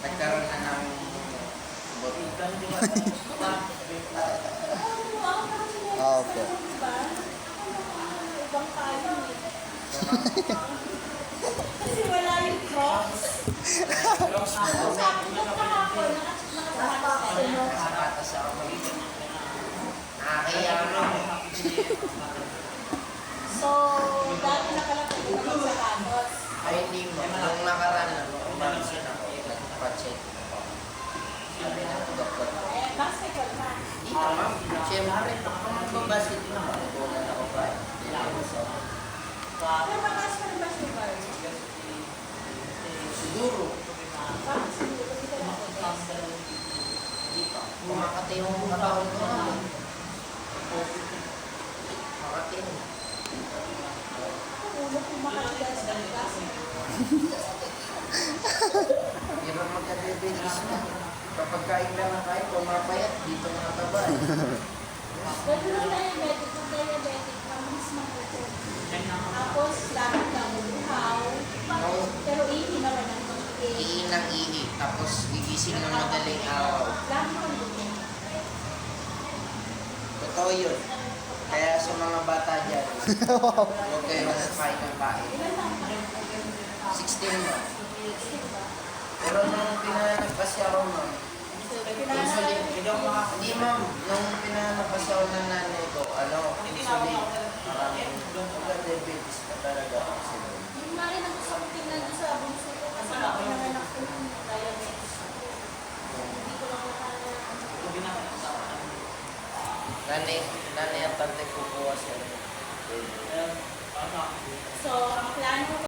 nagkaroon na ng Opo. Ibang tayo eh. Kasi wala yung crocs. Sabi ko kahapon, nakasapatos ako. Nakakaya ako. so, dati nakalapit ko naman sa Lanos. Ay, hindi mo. Nung nakaraan na, nung umansin ako, nagpa-check ako. Sabi na ako, doktor ko. Basketball na. Hindi naman. Siyempre, kung magbabasket naman, nagbunan ako ba? Pero mataas ka ng basketball. Siguro. Bakit siguro dito na ako? Hindi pa. Kumakati yung katawan ko naman. Makati mo. Ulo ko makatigas ng basketball. Pero magka-diabetes na. Kapag kain lang na kain, pumapayat, dito nakataba. Pero nung diabetic, mabilis magutom. Tapos, lakad na uhaw. Pero ihi naman ang pag-ihi. Ihi ng ihi, tapos gigising ng madaling araw. Lagi kang gutom. Totoo yun. Kaya sa mga bata dyan, huwag kayo kain ng kain. Ilan lang ka? 16 mo. Diba? Pero nung pinanap kasi ako, ma'am, insulin. Hindi, ma'am. Nung pinanap kasi ako ng nanay ko, insulin. Maraming diabetes pa talaga ako sila. Yung nga rin ang gusto kong tingnan doon sa bunso ko kasi pinanganak ko ng diabetes. Hindi ko lang Nanay ang tatay kukuha sa